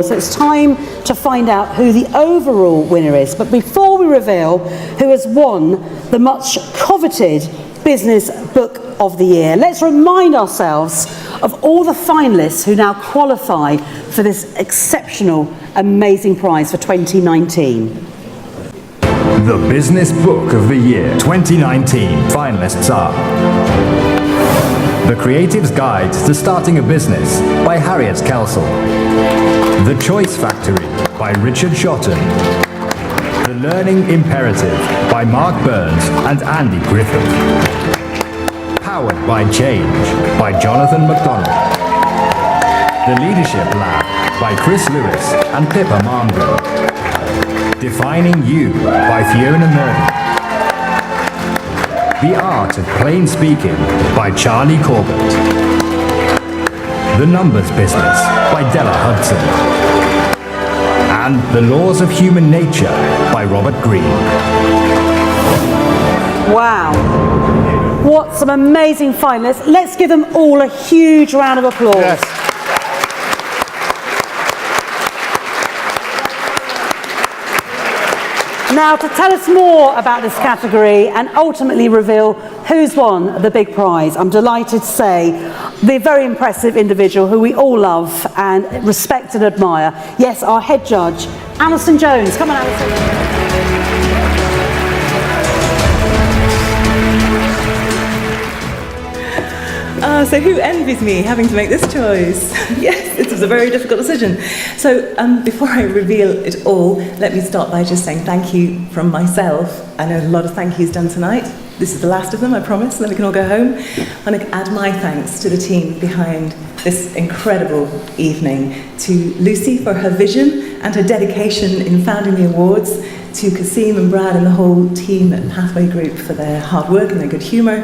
So it's time to find out who the overall winner is. But before we reveal who has won the much coveted Business Book of the Year, let's remind ourselves of all the finalists who now qualify for this exceptional, amazing prize for 2019. The Business Book of the Year 2019 finalists are The Creative's Guide to Starting a Business by Harriet Kelsall, The Choice Factory by Richard Shotton, The Learning Imperative by Mark Burns and Andy Griffith, Powered by Change by Jonathan MacDonald, The Leadership Lab by Chris Lewis and Pippa Marmgo, Defining You by Fiona Murray, The Art of Plain Speaking by Charlie Corbett, The Numbers Business by Della Hudson, and The Laws of Human Nature by Robert Greene. Wow. What some amazing finalists. Let's give them all a huge round of applause. Yes. Now, to tell us more about this category and ultimately reveal who's won the big prize, I'm delighted to say the very impressive individual who we all love and respect and admire. Yes, our head judge, Alison Jones. Come on, Alison. So who envies me having to make this choice? Yes, it was a very difficult decision. So before I reveal it all, let me start by just saying thank you from myself. I know a lot of thank yous done tonight. This is the last of them, I promise, and then we can all go home. I want to add my thanks to the team behind this incredible evening, to Lucy for her vision and her dedication in founding the awards, to Kasim and Brad and the whole team at Pathway Group for their hard work and their good humour,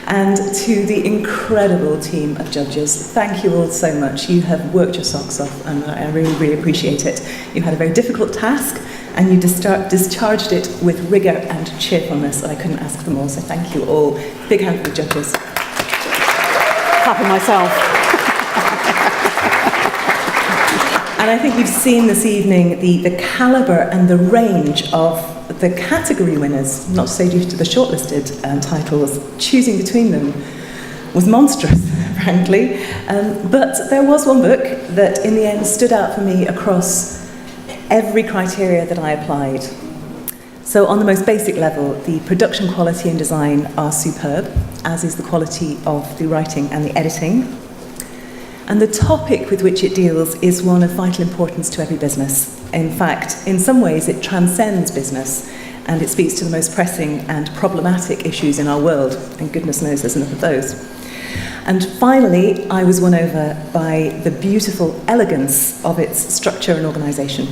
and to the incredible team of judges. Thank you all so much. You have worked your socks off and I really, really appreciate it. You had a very difficult task and you discharged it with rigour and cheerfulness, and I couldn't ask for more, so thank you all. Big hand for the judges. Clapping myself. And I think you've seen this evening the calibre and the range of the category winners, not to say due to the shortlisted titles. Choosing between them was monstrous, frankly. But there was one book that in the end stood out for me across every criteria that I applied. So on the most basic level, the production quality and design are superb, as is the quality of the writing and the editing. And the topic with which it deals is one of vital importance to every business. In fact, in some ways it transcends business, and it speaks to the most pressing and problematic issues in our world, and goodness knows there's enough of those. And finally, I was won over by the beautiful elegance of its structure and organisation,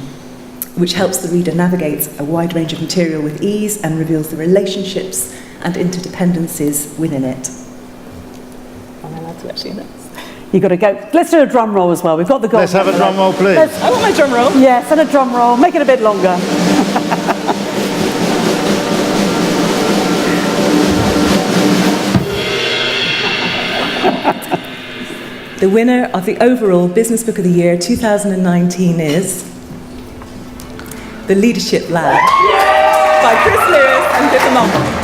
which helps the reader navigate a wide range of material with ease and reveals the relationships and interdependencies within it. Am I allowed to actually announce? You've got to go. Let's do a drum roll as well. We've got the gold. Let's have a drum roll, please. I want my drum roll. Yes, and a drum roll. Make it a bit longer. The winner of the overall Business Book of the Year 2019 is The Leadership Lab by Chris Lewis and Pippa Marmgo.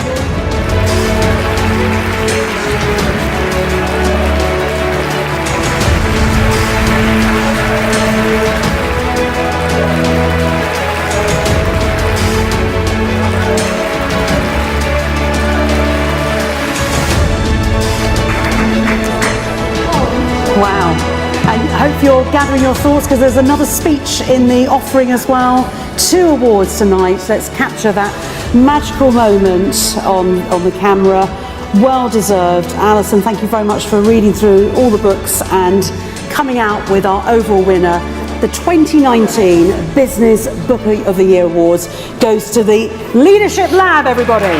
Wow. And I hope you're gathering your thoughts, because there's another speech in the offering as well. 2 awards tonight. Let's capture that magical moment on the camera. Well deserved. Alison, thank you very much for reading through all the books and coming out with our overall winner. The 2019 Business Book of the Year Awards goes to the Leadership Lab, everybody.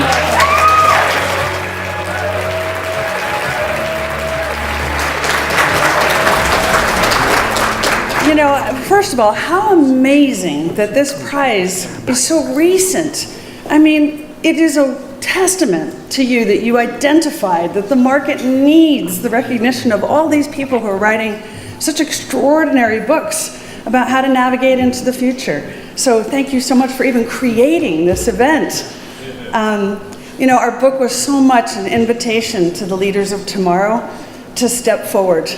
You know, first of all, how amazing that this prize is so recent. I mean, it is a testament to you that you identified that the market needs the recognition of all these people who are writing such extraordinary books about how to navigate into the future. So thank you so much for even creating this event. You know, our book was so much an invitation to the leaders of tomorrow to step forward,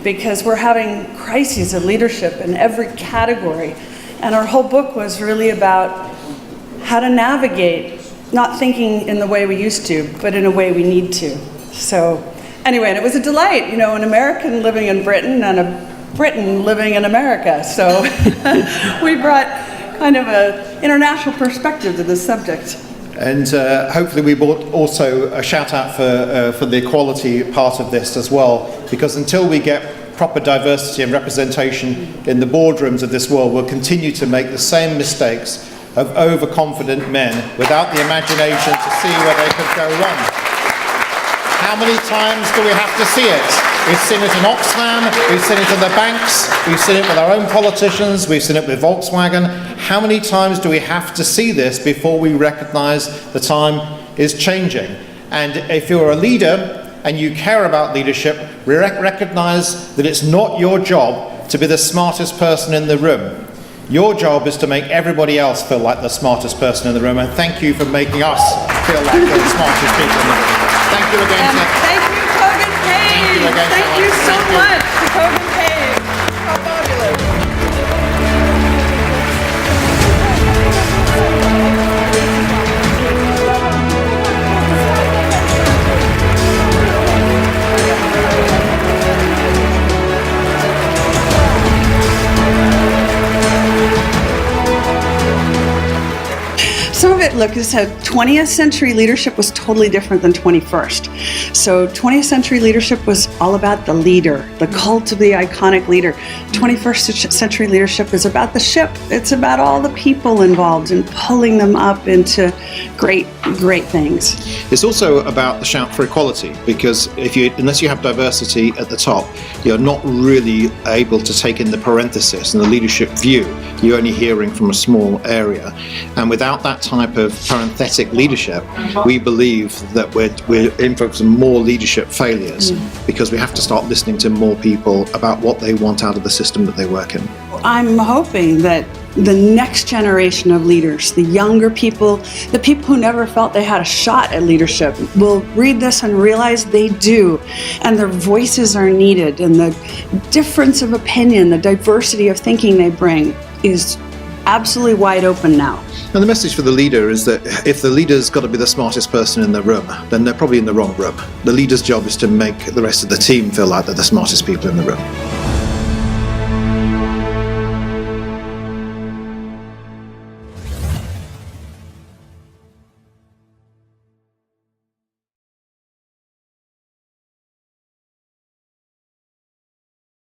because we're having crises of leadership in every category. And our whole book was really about how to navigate, not thinking in the way we used to, but in a way we need to. So anyway, and it was a delight, you know, an American living in Britain and a Briton living in America. So we brought kind of an international perspective to this subject. And hopefully we brought also a shout out for the equality part of this as well, because until we get proper diversity and representation in the boardrooms of this world, we'll continue to make the same mistakes of overconfident men without the imagination to see where they could go wrong. How many times do we have to see it? We've seen it in Oxfam, we've seen it in the banks, we've seen it with our own politicians, we've seen it with Volkswagen. How many times do we have to see this before we recognise the time is changing? And if you're a leader and you care about leadership, recognise that it's not your job to be the smartest person in the room. Your job is to make everybody else feel like the smartest person in the room, and thank you for making us feel like we're the smartest people in the room. Thank you again. Thank you, Kogan Page. Thank you so much to Kogan Page. How fabulous. Some of it, look, it said 20th century leadership was totally different than 21st. So 20th century leadership was all about the leader, the cult of the iconic leader. 21st century leadership is about the ship. It's about all the people involved and pulling them up into great, great things. It's also about the shout for equality, because unless you have diversity at the top, you're not really able to take in the parenthesis and the leadership view. You're only hearing from a small area. And without that type of parenthetic leadership, we believe that we're in for some more leadership failures, because we have to start listening to more people about what they want out of the system that they work in. I'm hoping that the next generation of leaders, the younger people, the people who never felt they had a shot at leadership, will read this and realize they do, and their voices are needed, and the difference of opinion, the diversity of thinking they bring is absolutely wide open now. And the message for the leader is that if the leader's got to be the smartest person in the room, then they're probably in the wrong room. The leader's job is to make the rest of the team feel like they're the smartest people in the room.